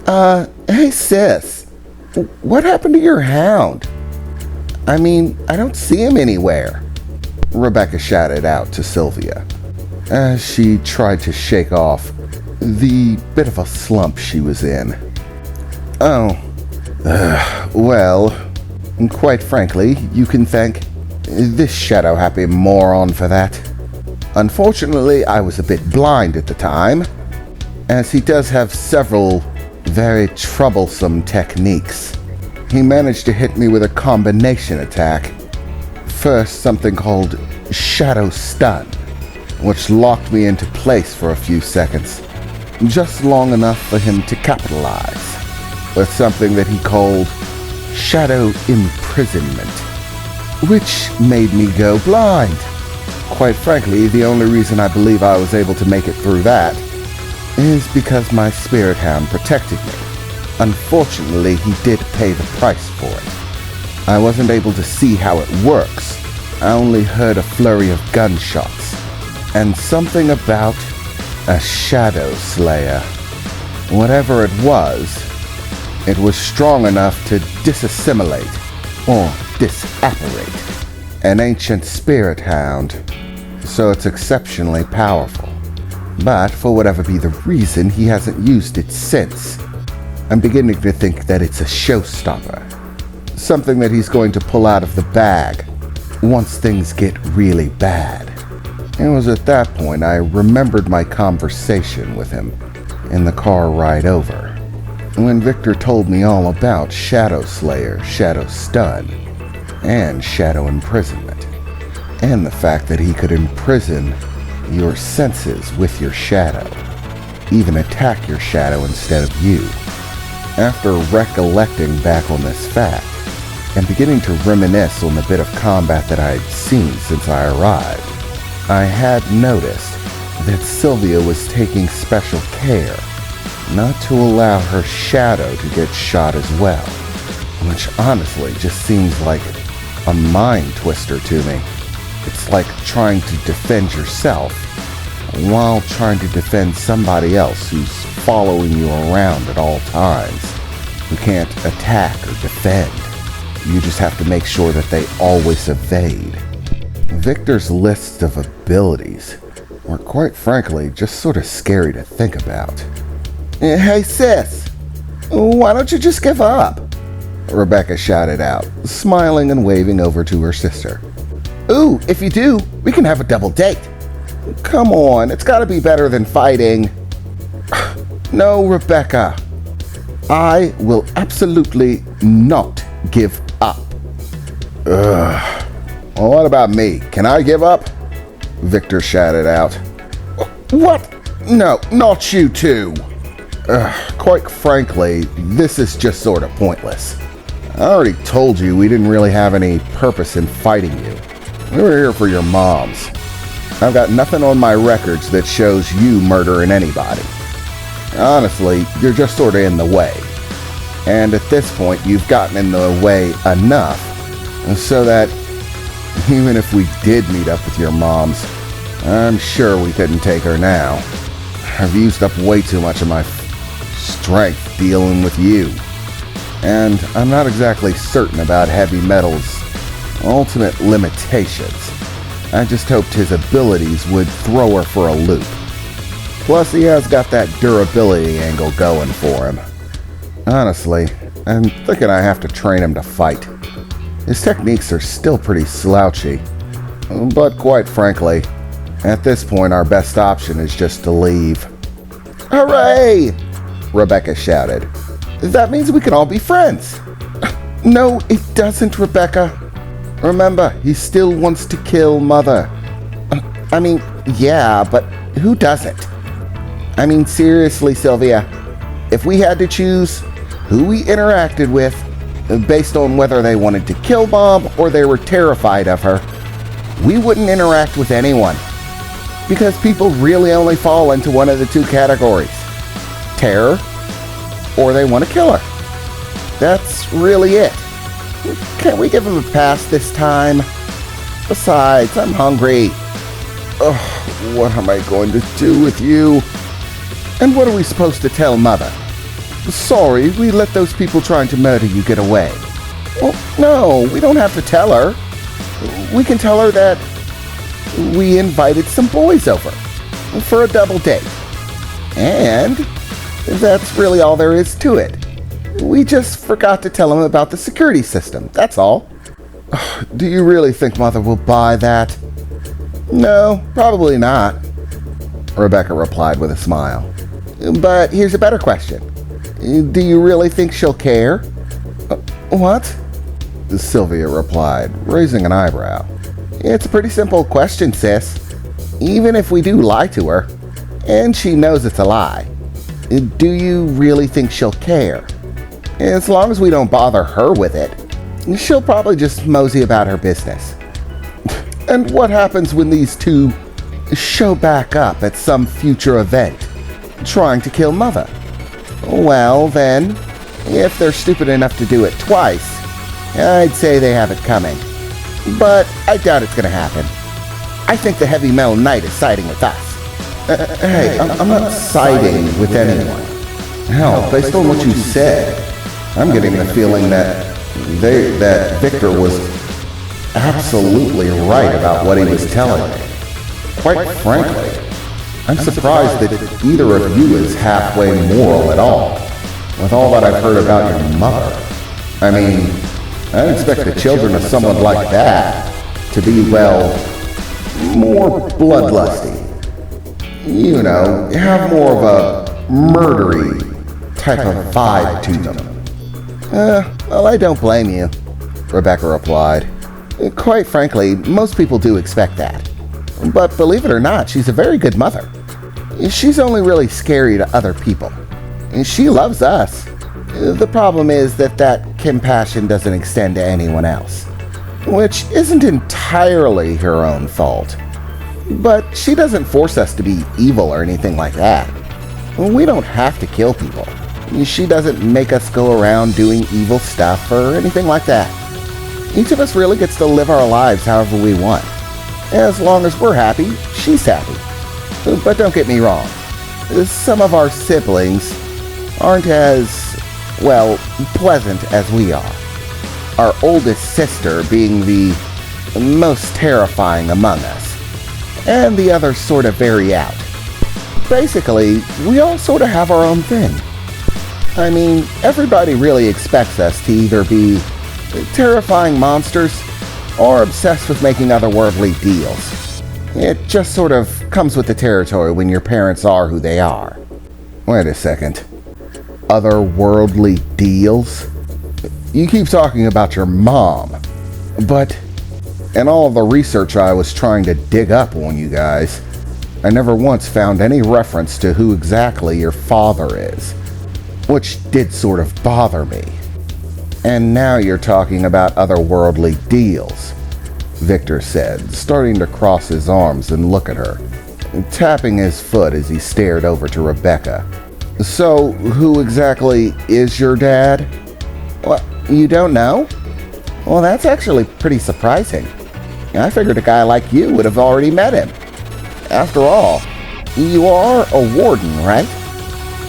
Hey sis, what happened to your hound? I mean, I don't see him anywhere, Rebecca shouted out to Sylvia as she tried to shake off the bit of a slump she was in. Well, quite frankly, you can thank this shadow-happy moron for that. Unfortunately, I was a bit blind at the time, as he does have several very troublesome techniques. He managed to hit me with a combination attack. First, something called Shadow Stun, which locked me into place for a few seconds, just long enough for him to capitalize with something that he called Shadow Imprisonment, which made me go blind. Quite frankly, the only reason I believe I was able to make it through that is because my spirit hound protected me. Unfortunately, he did pay the price for it. I wasn't able to see how it works. I only heard a flurry of gunshots and something about a shadow slayer. Whatever it was strong enough to disassimilate or disapparate an ancient spirit hound, so it's exceptionally powerful. But for whatever be the reason, he hasn't used it since. I'm beginning to think that it's a showstopper, something that he's going to pull out of the bag once things get really bad. It was at that point I remembered my conversation with him in the car ride over, when Victor told me all about Shadow Slayer, Shadow Stun, and Shadow Imprisonment, and the fact that he could imprison your senses with your shadow, even attack your shadow instead of you. After recollecting back on this fact, and beginning to reminisce on the bit of combat that I had seen since I arrived, I had noticed that Sylvia was taking special care not to allow her shadow to get shot as well, which honestly just seems like a mind twister to me. It's like trying to defend yourself while trying to defend somebody else who's following you around at all times, who can't attack or defend. You just have to make sure that they always evade. Victor's list of abilities were quite frankly just sort of scary to think about. Hey sis, why don't you just give up? Rebecca shouted out, smiling and waving over to her sister. Ooh, if you do, we can have a double date. Come on, it's gotta be better than fighting. No, Rebecca. I will absolutely not give up. Ugh. Well, what about me? Can I give up? Victor shouted out. What? No, not you two. Quite frankly, this is just sort of pointless. I already told you we didn't really have any purpose in fighting you. We were here for your moms. I've got nothing on my records that shows you murdering anybody. Honestly, you're just sort of in the way. And at this point, you've gotten in the way enough so that even if we did meet up with your moms, I'm sure we couldn't take her now. I've used up way too much of my strength dealing with you. And I'm not exactly certain about Heavy Metal's ultimate limitations. I just hoped his abilities would throw her for a loop. Plus, he has got that durability angle going for him. Honestly, I'm thinking I have to train him to fight. His techniques are still pretty slouchy. But quite frankly, at this point our best option is just to leave. Hooray! Rebecca shouted. That means we can all be friends. No, it doesn't, Rebecca. Remember, he still wants to kill Mother. I mean, yeah, but who doesn't? I mean, seriously, Sylvia, if we had to choose who we interacted with based on whether they wanted to kill Mom or they were terrified of her, we wouldn't interact with anyone. Because people really only fall into one of the two categories. Terror, or they want to kill her. That's really it. Can't we give him a pass this time? Besides, I'm hungry. What am I going to do with you? And what are we supposed to tell Mother? Sorry, we let those people trying to murder you get away. Well, no, we don't have to tell her. We can tell her that we invited some boys over for a double date. And that's really all there is to it. We just forgot to tell them about the security system, that's all. Do you really think Mother will buy that? No, probably not, Rebecca replied with a smile. But here's a better question. Do you really think she'll care? What? Sylvia replied, raising an eyebrow. It's a pretty simple question, sis. Even if we do lie to her, and she knows it's a lie, do you really think she'll care? As long as we don't bother her with it, she'll probably just mosey about her business. And what happens when these two show back up at some future event, trying to kill Mother? Well, then, if they're stupid enough to do it twice, I'd say they have it coming. But I doubt it's going to happen. I think the Heavy Metal Knight is siding with us. Hey, I'm not siding with anyone. Hell, based on what you said, I'm getting the feeling that Victor was absolutely right about what he was telling me. Quite frankly, I'm surprised that either of you is halfway moral at all, with all that I've heard about your mother. I mean, I'd expect the children of someone like that to be, well, more bloodlusty. You know, have more of a murdery type of vibe to them. Well, I don't blame you, Rebecca replied. Quite frankly, most people do expect that. But believe it or not, she's a very good mother. She's only really scary to other people. She loves us. The problem is that compassion doesn't extend to anyone else, which isn't entirely her own fault. But she doesn't force us to be evil or anything like that. We don't have to kill people. She doesn't make us go around doing evil stuff or anything like that. Each of us really gets to live our lives however we want. As long as we're happy, she's happy. But don't get me wrong. Some of our siblings aren't as, well, pleasant as we are. Our oldest sister being the most terrifying among us. And the others sort of vary out. Basically, we all sort of have our own thing. I mean, everybody really expects us to either be terrifying monsters or obsessed with making otherworldly deals. It just sort of comes with the territory when your parents are who they are. Wait a second. Otherworldly deals? You keep talking about your mom, but in all of the research I was trying to dig up on you guys, I never once found any reference to who exactly your father is, which did sort of bother me. And now you're talking about otherworldly deals, Victor said, starting to cross his arms and look at her, tapping his foot as he stared over to Rebecca. So, who exactly is your dad? What, you don't know? Well, that's actually pretty surprising. I figured a guy like you would have already met him. After all, you are a warden, right?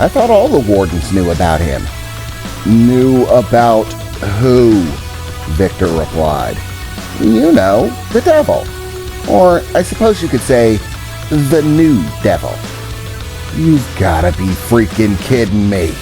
I thought all the wardens knew about him. Knew about who? Victor replied. You know, the devil. Or I suppose you could say, the new devil. You've gotta be freaking kidding me.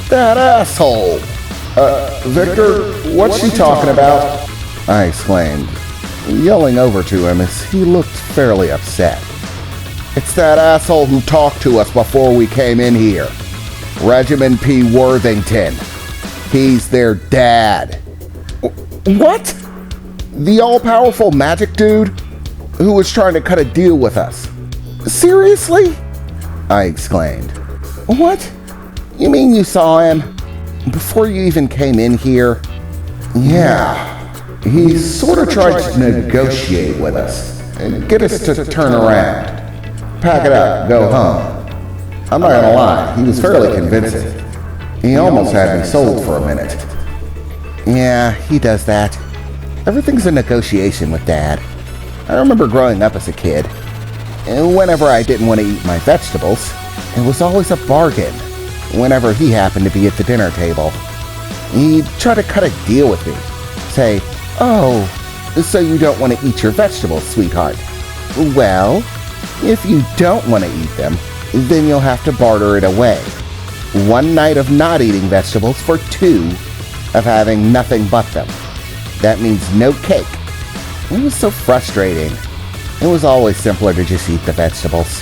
That asshole! Victor, what's she talking about? I exclaimed, yelling over to him as he looked fairly upset. It's that asshole who talked to us before we came in here. Regimen P. Worthington. He's their dad. What? The all-powerful magic dude who was trying to cut a deal with us. Seriously? I exclaimed. What? You mean you saw him before you even came in here? Yeah. He sort of tried to negotiate with us and get us to turn around. Pack it up, go home. I'm not gonna lie, he was fairly convincing. He almost had me sold for a minute. Yeah, he does that. Everything's a negotiation with Dad. I remember growing up as a kid, and whenever I didn't want to eat my vegetables, it was always a bargain. whenever he happened to be at the dinner table. He'd try to cut a deal with me. Say, "Oh, so you don't want to eat your vegetables, sweetheart? Well, if you don't want to eat them, then you'll have to barter it away. 1 night of not eating vegetables for 2 of having nothing but them. That means no cake." It was so frustrating. It was always simpler to just eat the vegetables.